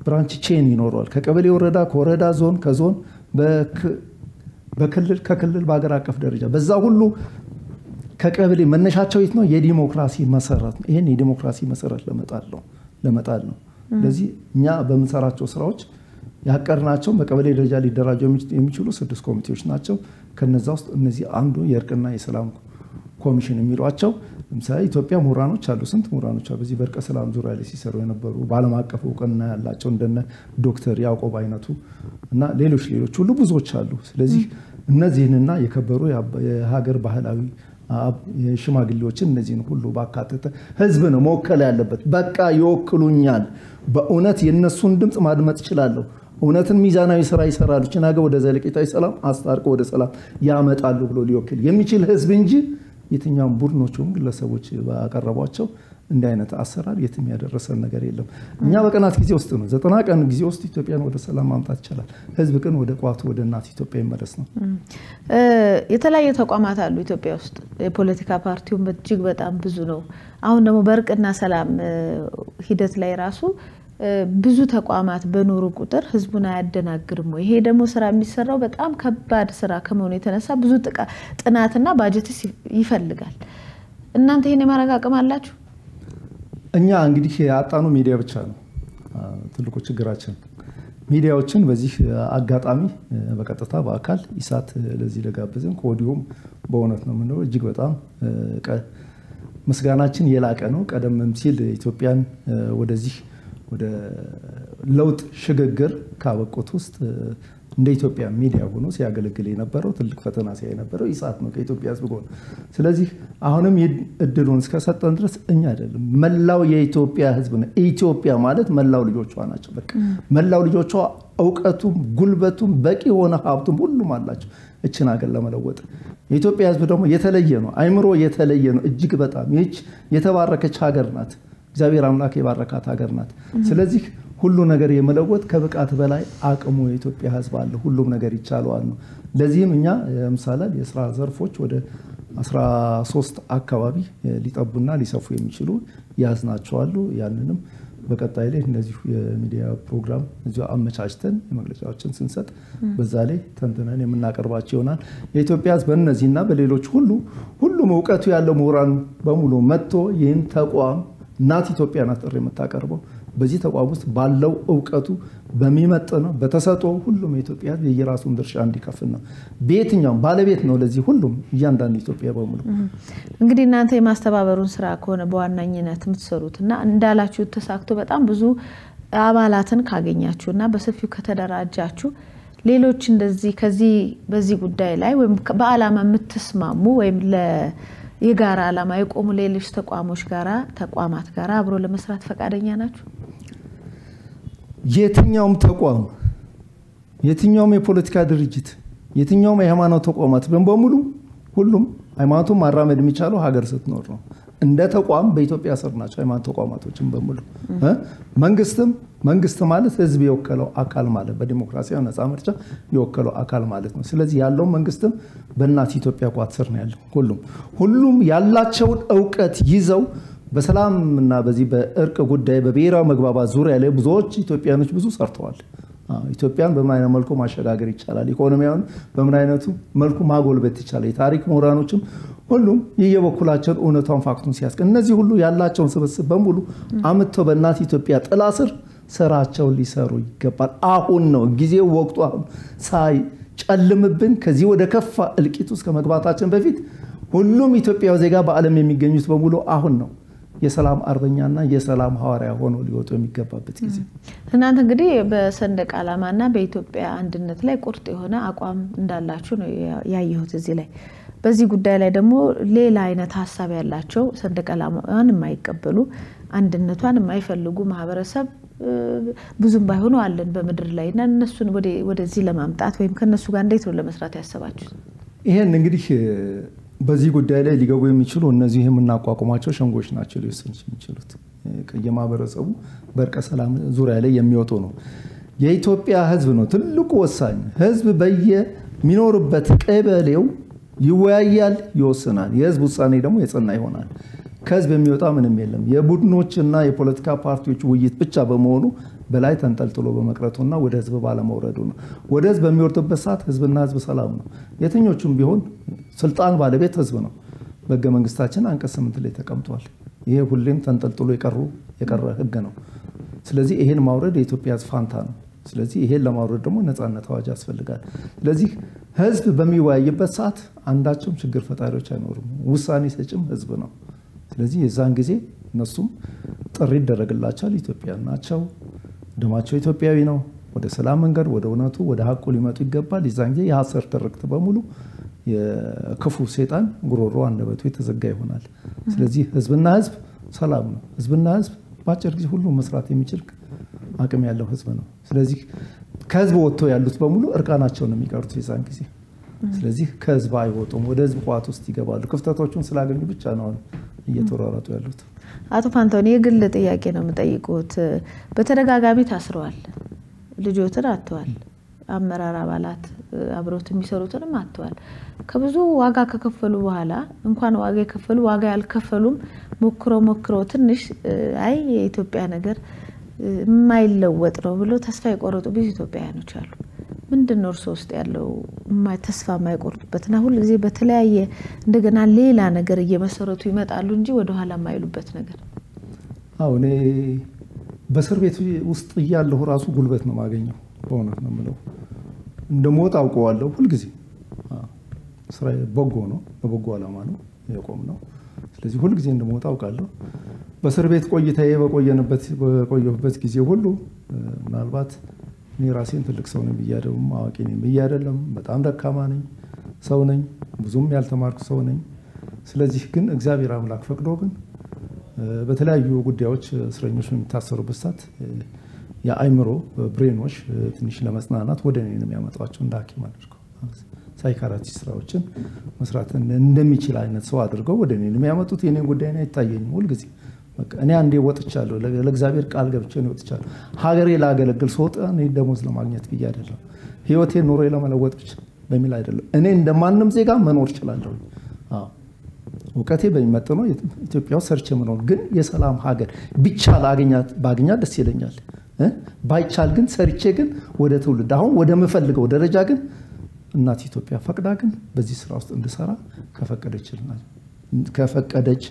ብራንች ቼን ይኖረዋል። ከቀበሌ ወረዳ፣ ከወረዳ ዞን፣ ከዞን በክልል ከክልል በሀገር አቀፍ ደረጃ በዛ ሁሉ ከቀበሌ መነሻቸው የት ነው? የዲሞክራሲ መሰረት ነው። ይሄን የዲሞክራሲ መሰረት ለመጣል ነው። ስለዚህ እኛ በመንሰራቸው ስራዎች ያቀርናቸው በቀበሌ ደረጃ ሊደራጁ የሚችሉ 6 ኮሚቴዎች ናቸው። ከነዛ ውስጥ እነዚህ አንዱ የእርቅና የሰላም ኮሚሽን የሚሏቸው ለምሳሌ ኢትዮጵያ ምሁራኖች አሉ። ስንት ምሁራኖች አሉ በዚህ በእርቀ ሰላም ዙሪያ ላይ ሲሰሩ የነበሩ በዓለም አቀፍ እውቅና ያላቸው እንደነ ዶክተር ያዕቆብ አይነቱ እና ሌሎች ሁሉ ብዙዎች አሉ። ስለዚህ እነዚህንና የከበሩ የሀገር ባህላዊ የሽማግሌዎችን እነዚህን ሁሉ ባካተተ ህዝብ ነው መወከል ያለበት። በቃ ይወክሉኛል፣ በእውነት የነሱን ድምጽ ማድመጥ ይችላልው፣ እውነትን ሚዛናዊ ስራ ይሰራሉ፣ ችናገ ወደ ዘለቂታዊ ሰላም አስታርቆ ወደ ሰላም ያመጣሉ ብሎ ሊወክል የሚችል ህዝብ እንጂ የትኛውም ቡድኖችም ግለሰቦች ባቀረቧቸው እንደ አይነት አሰራር የትም ያደረሰን ነገር የለም። እኛ በቀናት ጊዜ ውስጥ ነው 90 ቀን ጊዜ ውስጥ ኢትዮጵያን ወደ ሰላም ማምጣት ይችላል። ህዝብ ግን ወደ ቋቱ ወደ እናት ኢትዮጵያ ይመለስ ነው። የተለያዩ ተቋማት አሉ ኢትዮጵያ ውስጥ። የፖለቲካ ፓርቲውም እጅግ በጣም ብዙ ነው። አሁን ደግሞ በእርቅና ሰላም ሂደት ላይ ራሱ ብዙ ተቋማት በኖሩ ቁጥር ህዝቡን አያደናግርም ወይ? ይሄ ደግሞ ስራ የሚሰራው በጣም ከባድ ስራ ከመሆኑ የተነሳ ብዙ ጥናትና ባጀትስ ይፈልጋል። እናንተ ይሄን የማረጋገጥ አላችሁ? እኛ እንግዲህ ያጣኑ ሚዲያ ብቻ ነው ትልቁ ችግራችን። ሚዲያዎችን በዚህ አጋጣሚ በቀጥታ በአካል ኢሳት ለዚህ ለጋበዘን ከወዲሁም በእውነት ነው ምንድነው እጅግ በጣም ምስጋናችን የላቀ ነው። ቀደምም ሲል ኢትዮጵያን ወደዚህ ወደ ለውጥ ሽግግር ካበቁት ውስጥ እንደ ኢትዮጵያ ሚዲያ ሆኖ ሲያገለግል የነበረው ትልቅ ፈተና ሲያየነበረው ኢሳት ነው ከኢትዮጵያ ህዝብ ጎን። ስለዚህ አሁንም እድሉን እስከሰጠን ድረስ እኛ አይደለም መላው የኢትዮጵያ ህዝብ ነው። ኢትዮጵያ ማለት መላው ልጆቿ ናቸው። በቃ መላው ልጆቿ ዕውቀቱም ጉልበቱም በቂ ሆነ ሀብቱም ሁሉም አላቸው እችን ሀገር ለመለወጥ። የኢትዮጵያ ህዝብ ደግሞ የተለየ ነው። አይምሮ የተለየ ነው እጅግ በጣም። ይህች የተባረከች ሀገር ናት። እግዚአብሔር አምላክ የባረካት ሀገር ናት። ስለዚህ ሁሉ ነገር የመለወጥ ከብቃት በላይ አቅሙ የኢትዮጵያ ህዝብ አለ። ሁሉም ነገር ይቻላል ነው። ለዚህም እኛ ለምሳሌ የስራ ዘርፎች ወደ 13 አካባቢ ሊጠቡና ሊሰፉ የሚችሉ ያዝናቸዋሉ። ያንንም በቀጣይ ላይ እንደዚህ የሚዲያ ፕሮግራም እዚሁ አመቻችተን የመግለጫዎችን ስንሰጥ በዛ ላይ ተንተነን የምናቀርባቸው ይሆናል። የኢትዮጵያ ህዝብ በእነዚህና በሌሎች ሁሉም ዕውቀቱ ያለው ምሁራን በሙሉ መጥቶ ይህን ተቋም እናት ኢትዮጵያ ናት ጥሪ የምታቀርበው በዚህ ተቋም ውስጥ ባለው ዕውቀቱ በሚመጥነው በተሰጠው ሁሉም የኢትዮጵያ የየራሱን ድርሻ እንዲከፍል ነው። በየትኛውም ባለቤት ነው ለዚህ ሁሉም እያንዳንዱ ኢትዮጵያ በሙሉ። እንግዲህ እናንተ የማስተባበሩን ስራ ከሆነ በዋናኝነት የምትሰሩትና እንዳላችሁ ተሳክቶ በጣም ብዙ አባላትን ካገኛችሁና በሰፊው ከተደራጃችሁ ሌሎች እንደዚህ ከዚህ በዚህ ጉዳይ ላይ ወይም በአላማ የምትስማሙ ወይም የጋራ አላማ የቆሙ ሌሎች ተቋማት ጋራ አብሮ ለመስራት ፈቃደኛ ናችሁ? የትኛውም ተቋም የትኛውም የፖለቲካ ድርጅት የትኛውም የሃይማኖት ተቋማት በሙሉ ሁሉም ሃይማኖቱን ማራመድ የሚቻለው ሀገር ስትኖር ነው። እንደ ተቋም በኢትዮጵያ ስር ናቸው ሃይማኖት ተቋማቶችን በሙሉ። መንግስት ማለት ህዝብ የወከለው አካል ማለት በዲሞክራሲያዊ ነፃ ምርጫ የወከለው አካል ማለት ነው። ስለዚህ ያለው መንግስትም በእናት ኢትዮጵያ ቋት ስር ነው ያለው። ሁሉም ያላቸውን ዕውቀት ይዘው በሰላምና በዚህ በእርቅ ጉዳይ በብሔራዊ መግባባት ዙሪያ ላይ ብዙዎች ኢትዮጵያኖች ብዙ ሰርተዋል። ኢትዮጵያን በምን አይነት መልኩ ማሸጋገር ይቻላል፣ ኢኮኖሚያውን በምን አይነቱ መልኩ ማጎልበት ይቻላል። የታሪክ ምሁራኖችም ሁሉም የየበኩላቸውን እውነታውን ፋክቱን ሲያስቀ እነዚህ ሁሉ ያላቸውን ስብስብ በሙሉ አምጥተው በእናት ኢትዮጵያ ጥላ ስር ስራቸውን ሊሰሩ ይገባል። አሁን ነው ጊዜው፣ ወቅቱ አሁን ሳይጨልምብን ከዚህ ወደ ከፋ እልቂት ውስጥ ከመግባታችን በፊት ሁሉም ኢትዮጵያዊ ዜጋ በዓለም የሚገኙት በሙሉ አሁን ነው የሰላም አርበኛና የሰላም ሐዋርያ ሆኖ ሊወጡ የሚገባበት ጊዜ። እናንተ እንግዲህ በሰንደቅ ዓላማና በኢትዮጵያ አንድነት ላይ ቁርጥ የሆነ አቋም እንዳላችሁ ነው ያየሁት እዚህ ላይ። በዚህ ጉዳይ ላይ ደግሞ ሌላ አይነት ሐሳብ ያላቸው ሰንደቅ ዓላማን የማይቀበሉ አንድነቷን የማይፈልጉ ማህበረሰብ ብዙም ባይሆኑ አለን በመድር ላይና እነሱን ወደዚህ ለማምጣት ወይም ከነሱ ጋር እንዴት ነው ለመስራት ያሰባችሁት? ይሄን እንግዲህ በዚህ ጉዳይ ላይ ሊገቡ የሚችሉ እነዚህ የምናቋቁማቸው ሸንጎች ናቸው ሊወስኑ የሚችሉት። የማህበረሰቡ በእርቀ ሰላም ዙሪያ ላይ የሚወጡ ነው። የኢትዮጵያ ህዝብ ነው ትልቁ ወሳኝ። ህዝብ በየሚኖርበት ቀበሌው ይወያያል፣ ይወስናል። የህዝብ ውሳኔ ደግሞ የጸና ይሆናል። ከህዝብ የሚወጣ ምንም የለም። የቡድኖችና የፖለቲካ ፓርቲዎች ውይይት ብቻ በመሆኑ በላይ ተንጠልጥሎ በመቅረቱና ወደ ህዝብ ባለመውረዱ ነው። ወደ ህዝብ በሚወርድበት ሰዓት ህዝብና ህዝብ ሰላም ነው። የትኞቹም ቢሆን ስልጣን ባለቤት ህዝብ ነው። በህገ መንግስታችን አንቀጽ 8 ላይ ተቀምጧል። ይሄ ሁሌም ተንጠልጥሎ የቀረ ህግ ነው። ስለዚህ ይሄን ማውረድ የኢትዮጵያ ህዝብ ፋንታ ነው። ስለዚህ ይሄን ለማውረድ ደግሞ ነፃነት አዋጅ ያስፈልጋል። ስለዚህ ህዝብ በሚወያይበት ሰዓት አንዳቸውም ችግር ፈጣሪዎች አይኖሩም። ውሳኔ ሰጭም ህዝብ ነው። ስለዚህ የዛን ጊዜ እነሱም ጥሪ ይደረግላቸዋል። ኢትዮጵያ ናቸው፣ ደማቸው ኢትዮጵያዊ ነው። ወደ ሰላም መንገድ፣ ወደ እውነቱ፣ ወደ ሀቁ ሊመጡ ይገባል። የዛን ጊዜ የሐሰት ትርክት በሙሉ የክፉ ሰይጣን ጉሮሮ አንደበቱ የተዘጋ ይሆናል። ስለዚህ ህዝብና ህዝብ ሰላም ነው። ህዝብና ህዝብ በአጭር ጊዜ ሁሉ መስራት የሚችል አቅም ያለው ህዝብ ነው። ስለዚህ ከህዝብ ወጥተው ያሉት በሙሉ እርቃናቸውን ነው የሚቀሩት የዛን ጊዜ። ስለዚህ ከህዝብ አይወጡም፣ ወደ ህዝብ ቋት ውስጥ ይገባሉ። ክፍተቶቹን ስላገኙ ብቻ ነው እየተሯሯጡ ያሉት። አቶ ፋንታሁን የግል ጥያቄ ነው የምጠይቁት። በተደጋጋሚ ታስረዋል፣ ልጆትን አጥተዋል፣ አመራር አባላት አብሮት የሚሰሩትንም አጥተዋል። ከብዙ ዋጋ ከከፈሉ በኋላ እንኳን ዋጋ የከፈሉ ዋጋ ያልከፈሉም ሞክረው ትንሽ አይ የኢትዮጵያ ነገር የማይለወጥ ነው ብሎ ተስፋ የቆረጡ ብዙ ኢትዮጵያውያኖች አሉ። ምንድነው እርሶ ውስጥ ያለው ተስፋ የማይቆርጡበትና ሁሉ ጊዜ በተለያየ እንደገና ሌላ ነገር እየመሰረቱ ይመጣሉ እንጂ ወደ ኋላ የማይሉበት ነገር? እኔ በእስር ቤት ውስጥ እያለሁ ራሱ ጉልበት ነው ማገኘው። በእውነት ነው የምለው። እንደሞት አውቀዋለሁ ሁሉ ጊዜ። ስራ በጎ ነው፣ በበጎ ዓላማ ነው የቆምነው። ስለዚህ ሁሉ ጊዜ እንደሞት አውቃለሁ። በእስር ቤት ቆይታዬ በቆየሁበት ጊዜ ሁሉ ምናልባት እኔ ራሴን ትልቅ ሰው ነኝ ብዬ አይደለም፣ አዋቂ ነኝ ብዬ አይደለም። በጣም ደካማ ነኝ፣ ሰው ነኝ፣ ብዙም ያልተማርኩ ሰው ነኝ። ስለዚህ ግን እግዚአብሔር አምላክ ፈቅዶ ግን በተለያዩ ጉዳዮች እስረኞች የሚታሰሩበት ሰዓት የአይምሮ ብሬኖች ትንሽ ለመጽናናት ወደ እኔ ነው የሚያመጣቸው። እንደ ሐኪም አድርገው ሳይካትሪስት ስራዎችን መስራት እንደሚችል አይነት ሰው አድርገው ወደ እኔ ነው የሚያመጡት። የኔን ጉዳይ ነው አይታየኝም ሁልጊዜ። እኔ አንዴ ወጥቻለሁ፣ ለእግዚአብሔር ቃል ገብቼ ነው ወጥቻለሁ። ሀገሬ ላገለግል ስወጣ እኔ ደሞዝ ለማግኘት ብዬ አይደለም፣ ህይወቴን ኑሮዬ ለመለወጥ ብቻ በሚል አይደለም። እኔ እንደማንም ዜጋ መኖር እችላለሁ። እውቀቴ በሚመጥነው ኢትዮጵያ ውስጥ ሰርቼ መኖር፣ ግን የሰላም ሀገር ቢቻል ባገኛት ደስ ይለኛል። ባይቻል ግን ሰርቼ ግን ወደ ትውልድ አሁን ወደ ምፈልገው ደረጃ ግን እናት ኢትዮጵያ ፈቅዳ ግን በዚህ ስራ ውስጥ እንድሰራ ከፈቀደች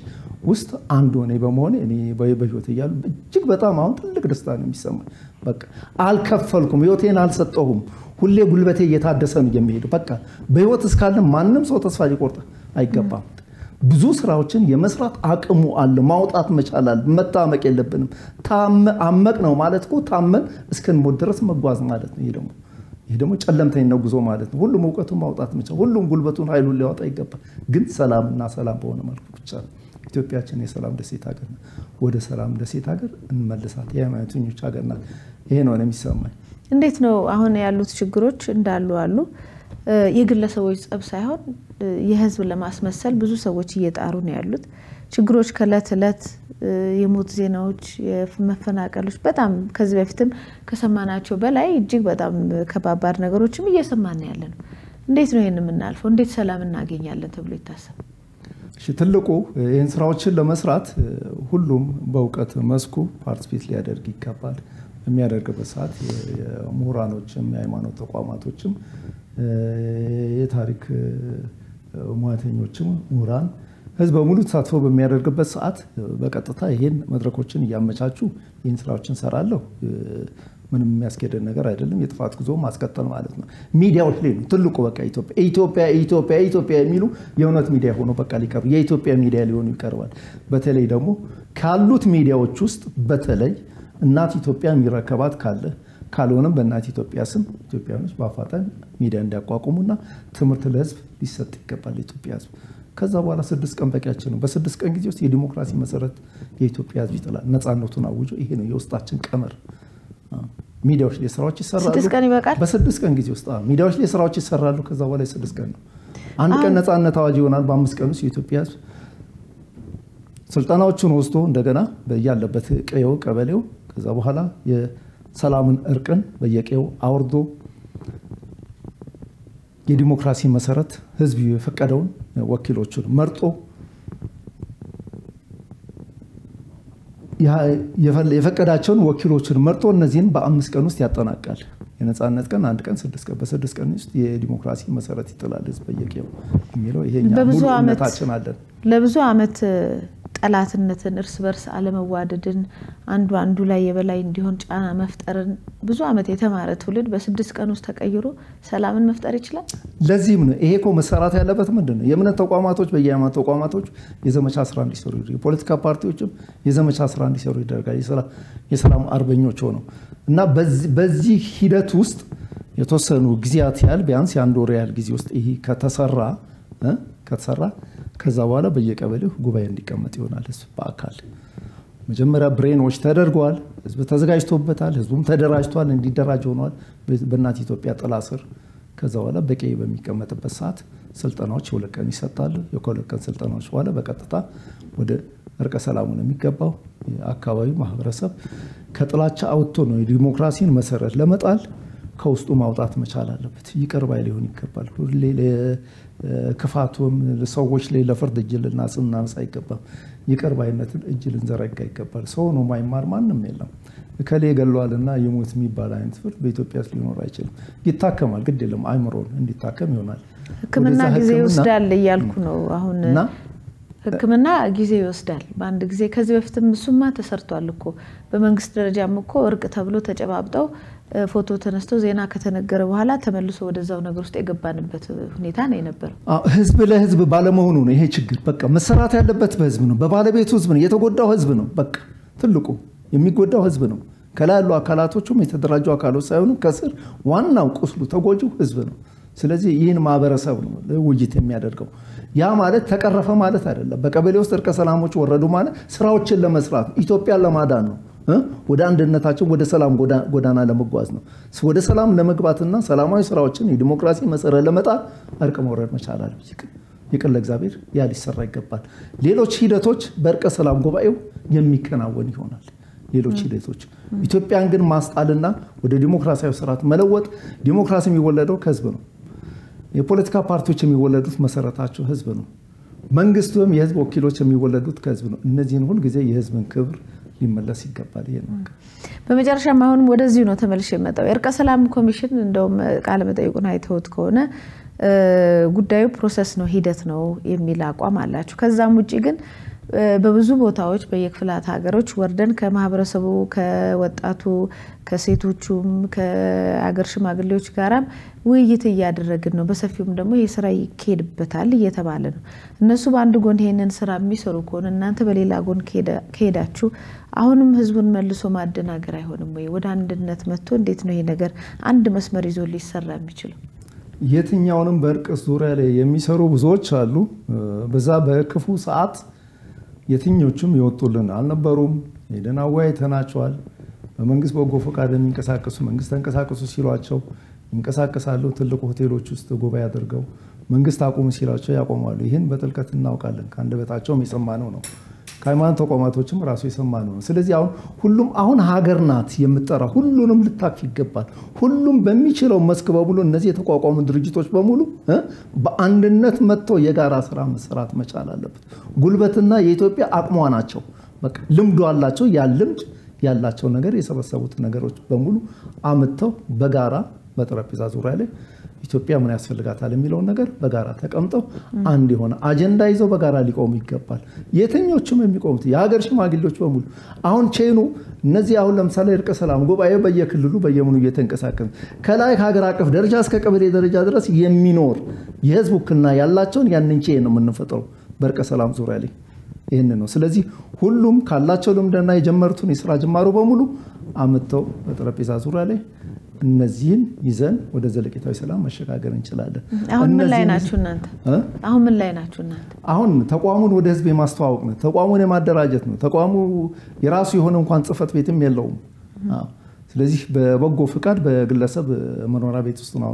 ውስጥ አንዱ እኔ በመሆኔ እኔ በህይወት እያሉ እጅግ በጣም አሁን ትልቅ ደስታ ነው የሚሰማኝ። በቃ አልከፈልኩም፣ ህይወቴን አልሰጠሁም። ሁሌ ጉልበቴ እየታደሰ ነው የሚሄደው። በቃ በህይወት እስካለ ማንም ሰው ተስፋ ሊቆርጥ አይገባም። ብዙ ስራዎችን የመስራት አቅሙ አለ። ማውጣት መቻላል። መታመቅ የለብንም። አመቅ ነው ማለት እኮ ታመን እስከንሞት ድረስ መጓዝ ማለት ነው። ይሄ ደግሞ ጨለምተኝ ነው ጉዞ ማለት ነው። ሁሉም እውቀቱን ማውጣት መቻል፣ ሁሉም ጉልበቱን ኃይሉን ሊያወጣ ይገባል። ግን ሰላምና ሰላም በሆነ መልኩ ብቻ ነው። ኢትዮጵያችን የሰላም ደሴት ሀገር ነው። ወደ ሰላም ደሴት ሀገር እንመልሳት። የሃይማኖተኞች ሀገር ናት። ይሄ ነው የሚሰማኝ። እንዴት ነው አሁን ያሉት ችግሮች እንዳሉ አሉ። የግለሰቦች ጸብ ሳይሆን የህዝብ ለማስመሰል ብዙ ሰዎች እየጣሩ ነው ያሉት። ችግሮች ከለት ለት የሞት ዜናዎች፣ የመፈናቀሎች በጣም ከዚህ በፊትም ከሰማናቸው በላይ እጅግ በጣም ከባባድ ነገሮችም እየሰማን ያለነው። እንዴት ነው ይሄን የምናልፈው? እንዴት ሰላም እናገኛለን ተብሎ ይታሰብ? ትልቁ ይህን ስራዎችን ለመስራት ሁሉም በእውቀት መስኩ ፓርቲሲፔት ሊያደርግ ይገባል። የሚያደርግበት ሰዓት የምሁራኖችም የሃይማኖት ተቋማቶችም የታሪክ ሙያተኞችም ምሁራን ህዝብ በሙሉ ተሳትፎ በሚያደርግበት ሰዓት በቀጥታ ይሄን መድረኮችን እያመቻቹ ይህን ስራዎችን ሰራለሁ። ምንም የሚያስኬደን ነገር አይደለም። የጥፋት ጉዞ ማስቀጠል ማለት ነው። ሚዲያዎች ላይ ነው ትልቁ በቃ ኢትዮጵያ የሚሉ የእውነት ሚዲያ ሆኖ በቃ ሊቀርቡ የኢትዮጵያ ሚዲያ ሊሆኑ ይቀርባል። በተለይ ደግሞ ካሉት ሚዲያዎች ውስጥ በተለይ እናት ኢትዮጵያ የሚረከባት ካለ ካልሆነም በእናት ኢትዮጵያ ስም ኢትዮጵያኖች በአፋጣኝ ሚዲያ እንዲያቋቁሙና ትምህርት ለህዝብ ሊሰጥ ይገባል። ኢትዮጵያ ህዝብ ከዛ በኋላ 6 ቀን በቂያችን ነው። በ6 ቀን ጊዜ ውስጥ የዲሞክራሲ መሰረት የኢትዮጵያ ህዝብ ይጥላል። ነፃነቱን አውጆ ይሄ ነው የውስጣችን ቀመር። ሚዲያዎች ላይ ስራዎች ይሰራሉ። 6 ቀን ይበቃል። በ6 ቀን ጊዜ ውስጥ ሚዲያዎች ላይ ስራዎች ይሰራሉ። ከዛ በኋላ 6 ቀን ነው። አንድ ቀን ነፃነት አዋጅ ይሆናል። በ5 ቀን ውስጥ የኢትዮጵያ ህዝብ ስልጣናዎቹን ወስዶ እንደገና በያለበት ቀየው ቀበሌው ከዛ በኋላ የሰላምን እርቅን በየቀየው አውርዶ የዲሞክራሲ መሰረት ህዝብ የፈቀደውን ወኪሎቹን መርጦ የፈቀዳቸውን ወኪሎችን መርጦ እነዚህን በ5 ቀን ውስጥ ያጠናቃል። የነፃነት ቀን 1 ቀን 6 ቀን በ6 ቀን ውስጥ የዲሞክራሲ መሰረት ይጥላል ህዝብ በየቀየው የሚለው ይሄኛ ሙሉ እምነታችን አለን። ለብዙ አመት ጠላትነትን እርስ በርስ አለመዋደድን አንዱ ላይ የበላይ እንዲሆን ጫና መፍጠርን ብዙ አመት የተማረ ትውልድ በ6 ቀን ውስጥ ተቀይሮ ሰላምን መፍጠር ይችላል። ለዚህም ነው ይሄ መሰራት ያለበት ምንድነው የእምነት ተቋማቶች በየሃይማኖት ተቋማቶች የዘመቻ ስራ እንዲሰሩ የፖለቲካ ፓርቲዎችም የዘመቻ ስራ እንዲሰሩ ይደረጋል። የሰላም አርበኞች ሆነው እና በዚህ ሂደት ውስጥ የተወሰኑ ጊዜያት ያህል ቢያንስ የአንድ ወር ያህል ጊዜ ውስጥ ይሄ ከተሰራ ከዛ በኋላ በየቀበሌው ጉባኤ እንዲቀመጥ ይሆናል። ህዝብ በአካል መጀመሪያ ብሬኖች ተደርጓል። ህዝብ ተዘጋጅቶበታል። ህዝቡም ተደራጅቷል፣ እንዲደራጅ ሆኗል በእናት ኢትዮጵያ ጥላ ስር። ከዛ በኋላ በቀይ በሚቀመጥበት ሰዓት ስልጠናዎች የሁለት ቀን ይሰጣሉ። የሁለት ቀን ስልጠናዎች በኋላ በቀጥታ ወደ እርቀ ሰላሙ ነው የሚገባው። አካባቢው ማህበረሰብ ከጥላቻ አውጥቶ ነው የዲሞክራሲን መሰረት ለመጣል ከውስጡ ማውጣት መቻል አለበት። ይቅር ባይ ሊሆን ይገባል። ሁሌ ክፋቱም ሰዎች ላይ ለፍርድ እጅ ልናነሳ አይገባም። ይቅር ባይነትን እጅ ልንዘረጋ ይገባል። ሰው ነው ማይማር ማንም የለም። እከሌ ገለዋልና የሞት የሚባል አይነት ፍርድ በኢትዮጵያ ውስጥ ሊኖር አይችልም። ይታከማል፣ ግድ የለም አይምሮን እንዲታከም ይሆናል። ህክምና ጊዜ ይወስዳል እያልኩ ነው አሁን ህክምና ጊዜ ይወስዳል። በአንድ ጊዜ ከዚህ በፊትም እሱማ ተሰርቷል እኮ በመንግስት ደረጃም እኮ እርቅ ተብሎ ተጨባብጠው ፎቶ ተነስቶ ዜና ከተነገረ በኋላ ተመልሶ ወደዛው ነገር ውስጥ የገባንበት ሁኔታ ነው የነበረው። ህዝብ ለህዝብ ባለመሆኑ ነው ይሄ ችግር። በቃ መሰራት ያለበት በህዝብ ነው፣ በባለቤቱ ህዝብ ነው። የተጎዳው ህዝብ ነው። በቃ ትልቁ የሚጎዳው ህዝብ ነው። ከላይ ያሉ አካላቶቹም የተደራጁ አካሎች ሳይሆኑ ከስር ዋናው ቁስሉ ተጎጂው ህዝብ ነው። ስለዚህ ይህን ማህበረሰብ ነው ውይይት የሚያደርገው። ያ ማለት ተቀረፈ ማለት አይደለም። በቀበሌ ውስጥ እርቀ ሰላሞች ወረዱ ማለት ስራዎችን ለመስራት ኢትዮጵያን ለማዳን ነው። ወደ አንድነታችን ወደ ሰላም ጎዳና ለመጓዝ ነው። ወደ ሰላም ለመግባትና ሰላማዊ ስራዎችን የዲሞክራሲ መሰረት ለመጣል እርቅ መውረድ መቻል አለበት። ይቅር ለእግዚአብሔር ያ ሊሰራ ይገባል። ሌሎች ሂደቶች በእርቀ ሰላም ጉባኤው የሚከናወን ይሆናል። ሌሎች ሂደቶች ኢትዮጵያን ግን ማስጣልና ወደ ዲሞክራሲያዊ ስርዓት መለወጥ። ዲሞክራሲ የሚወለደው ከህዝብ ነው። የፖለቲካ ፓርቲዎች የሚወለዱት መሰረታቸው ህዝብ ነው። መንግስቱም የህዝብ ወኪሎች የሚወለዱት ከህዝብ ነው። እነዚህን ሁሉ ጊዜ የህዝብን ክብር ሊመለስ ይገባል። ይሄ ነው። በመጨረሻም አሁንም ወደዚህ ነው ተመልሼ የመጣው። የእርቀ ሰላም ኮሚሽን እንደውም ቃለ መጠይቁን አይተውት ከሆነ ጉዳዩ ፕሮሰስ ነው ሂደት ነው የሚል አቋም አላችሁ። ከዛም ውጪ ግን በብዙ ቦታዎች በየክፍላት ሀገሮች ወርደን ከማህበረሰቡ ከወጣቱ ከሴቶቹም ከአገር ሽማግሌዎች ጋራም ውይይት እያደረግን ነው። በሰፊውም ደግሞ ይሄ ስራ ይኬድበታል እየተባለ ነው። እነሱ በአንድ ጎን ይሄንን ስራ የሚሰሩ ከሆነ እናንተ በሌላ ጎን ከሄዳችሁ አሁንም ህዝቡን መልሶ ማደናገር አይሆንም ወይ? ወደ አንድነት መጥቶ እንዴት ነው ይሄ ነገር አንድ መስመር ይዞ ሊሰራ የሚችለው? የትኛውንም በእርቅ ዙሪያ ላይ የሚሰሩ ብዙዎች አሉ። በዛ በክፉ ሰዓት የትኞቹም ይወጡልን አልነበሩም። ሄደን አወያይተናቸዋል። በመንግስት በጎ ፈቃድ የሚንቀሳቀሱ መንግስት ተንቀሳቀሱ ሲሏቸው ይንቀሳቀሳሉ። ትልቁ ሆቴሎች ውስጥ ጉባኤ አድርገው መንግስት አቁሙ ሲሏቸው ያቆማሉ። ይህን በጥልቀት እናውቃለን። ከአንደበታቸውም የሰማነው ነው። ከሃይማኖት ተቋማቶችም ራሱ የሰማነው ነው። ስለዚህ አሁን ሀገር ናት የምትጠራ ሁሉንም ልታክ ይገባል። ሁሉም በሚችለው መስክ በሙሉ እነዚህ የተቋቋሙ ድርጅቶች በሙሉ በአንድነት መጥተው የጋራ ስራ መስራት መቻል አለበት። ጉልበትና የኢትዮጵያ አቅሟ ናቸው። በቃ ልምዱ አላቸው። ያ ልምድ ያላቸው ነገር የሰበሰቡት ነገሮች በሙሉ አመጣው በጋራ በጠረጴዛ ዙሪያ ላይ ኢትዮጵያ ምን ያስፈልጋታል የሚለውን ነገር በጋራ ተቀምጠው አንድ የሆነ አጀንዳ ይዘው በጋራ ሊቆሙ ይገባል። የትኞቹም የሚቆሙት የሀገር ሽማግሌዎች በሙሉ አሁን ቼኑ እነዚህ አሁን ለምሳሌ እርቀ ሰላም ጉባኤ በየክልሉ በየምኑ እየተንቀሳቀሱ ከላይ ከሀገር አቀፍ ደረጃ እስከ ቀበሌ ደረጃ ድረስ የሚኖር የህዝብ ውክልና ያላቸውን ያንን ቼን ነው የምንፈጥረው በእርቀ ሰላም ዙሪያ ላይ ይሄን ነው። ስለዚህ ሁሉም ካላቸው ልምድና የጀመሩትን የሥራ ጅማሮ በሙሉ አመጣው በጠረጴዛ ዙሪያ ላይ እነዚህን ይዘን ወደ ዘለቄታዊ ሰላም መሸጋገር እንችላለን። አሁን ምን ላይ ናችሁ እናንተ? አሁን ተቋሙን ወደ ህዝብ የማስተዋወቅ ነው። ተቋሙን የማደራጀት ነው። ተቋሙ የራሱ የሆነ እንኳን ጽፈት ቤትም የለውም። ስለዚህ በበጎ ፍቃድ በግለሰብ መኖሪያ ቤት ውስጥ ነው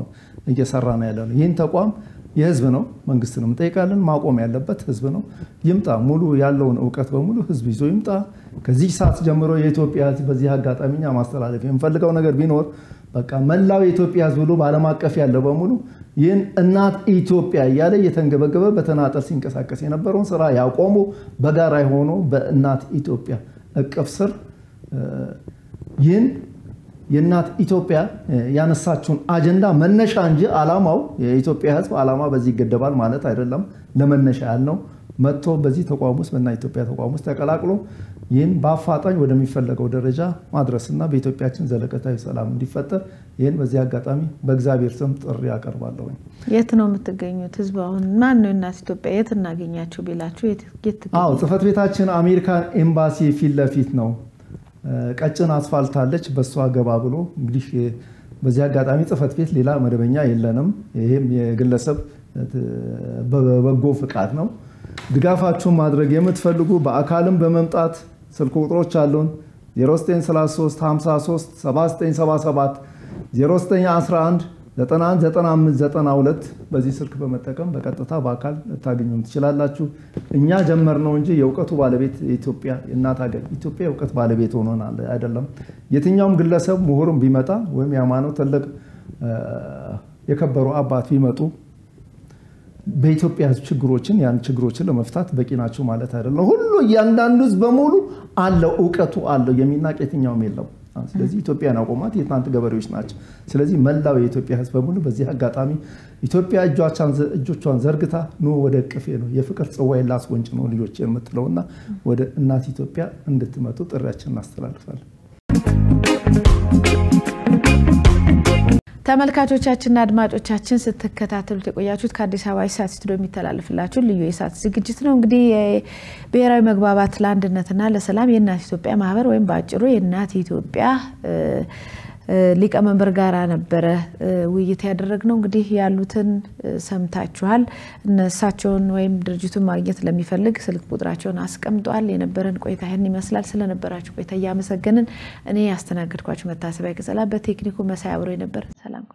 እየሰራ ነው ያለው። ይሄን ተቋም የህዝብ ነው። መንግስትንም ጠይቃለን። ማቆም ያለበት ህዝብ ነው። ይምጣ ሙሉ ያለውን ዕውቀት በሙሉ ህዝብ ይዞ ይምጣ። ከዚህ ሰዓት ጀምሮ የኢትዮጵያ ህዝብ በዚህ አጋጣሚኛ ማስተላለፍ የሚፈልገው ነገር ቢኖር በቃ መላው የኢትዮጵያ ህዝብ ሁሉ በዓለም አቀፍ ያለው በሙሉ ይህን እናት ኢትዮጵያ እያለ የተንገበገበ በተናጠል ሲንቀሳቀስ የነበረውን ስራ ያቆሙ በጋራ ሆኖ በእናት ኢትዮጵያ እቅፍ ስር ይህን የእናት ኢትዮጵያ ያነሳችውን አጀንዳ መነሻ እንጂ ዓላማው የኢትዮጵያ ህዝብ ዓላማ በዚህ ይገደባል ማለት አይደለም። ለመነሻ ያልነው መጥቶ በዚህ ተቋም ውስጥ በእናት ኢትዮጵያ ተቋም ውስጥ ተቀላቅሎ ይህን በአፋጣኝ ወደሚፈለገው ደረጃ ማድረስና በኢትዮጵያችን ዘለቀታዊ ሰላም እንዲፈጠር ይህን በዚህ አጋጣሚ በእግዚአብሔር ስም ጥሪ ያቀርባለሁ። የት ነው የምትገኙት? ህዝብ አሁን ማን ነው እናት ኢትዮጵያ የት እናገኛችሁ ቢላችሁ የት ትገኙ? ጽፈት ቤታችን አሜሪካን ኤምባሲ ፊት ለፊት ነው። ቀጭን አስፋልት አለች። በሷ ገባ ብሎ እንግዲህ በዚህ አጋጣሚ ጽፈት ቤት ሌላ መደበኛ የለንም። ይሄም የግለሰብ በበጎ ፍቃድ ነው። ድጋፋችሁን ማድረግ የምትፈልጉ በአካልም በመምጣት ስልክ ቁጥሮች አሉን 0933 53 7977 0911 9592 በዚህ ስልክ በመጠቀም በቀጥታ በአካል ታገኙም ትችላላችሁ። እኛ ጀመርነው እንጂ የእውቀቱ ባለቤት ኢትዮጵያ እናት ሀገር ኢትዮጵያ የእውቀት ባለቤት ሆኖናል አይደለም። የትኛውም ግለሰብ ምሁርም ቢመጣ ወይም ያማነው ትልቅ የከበሩ አባት ቢመጡ በኢትዮጵያ ችግሮችን ያን ችግሮችን ለመፍታት በቂ ናቸው ማለት አይደለም። ሁሉ እያንዳንዱ ህዝብ በሙሉ አለው ዕውቀቱ አለው የሚናቅ የትኛውም የለም። ስለዚህ ኢትዮጵያን አቆማት የትናንት ገበሬዎች ናቸው። ስለዚህ መላው የኢትዮጵያ ህዝብ በሙሉ በዚህ አጋጣሚ ኢትዮጵያ እጆቿን ዘርግታ ነው ወደ ቅፌ ነው የፍቅር ጽዋዬን ላስጎንጭ ነው ልጆች የምትለውና ወደ እናት ኢትዮጵያ እንድትመጡ ጥሪያችንን እናስተላልፋለን። ተመልካቾቻችንና አድማጮቻችን ስትከታተሉት የቆያችሁት ከአዲስ አበባ ኢሳት ስቱዲዮ የሚተላለፍላችሁ ልዩ የኢሳት ዝግጅት ነው። እንግዲህ ብሔራዊ መግባባት ለአንድነትና ለሰላም የእናት ኢትዮጵያ ማህበር ወይም በአጭሩ የእናት ኢትዮጵያ ሊቀመንበር ጋራ ነበረ ውይይት ያደረግነው። እንግዲህ ያሉትን ሰምታችኋል። እነሳቸውን ወይም ድርጅቱን ማግኘት ለሚፈልግ ስልክ ቁጥራቸውን አስቀምጧል። የነበረን ቆይታ ይሄን ይመስላል። ስለነበራችሁ ቆይታ ያመሰግንን። እኔ ያስተናገድኳችሁ መታሰቢያ ገጸላ በቴክኒኩ መሳይ አብሮ ነበር። ሰላም።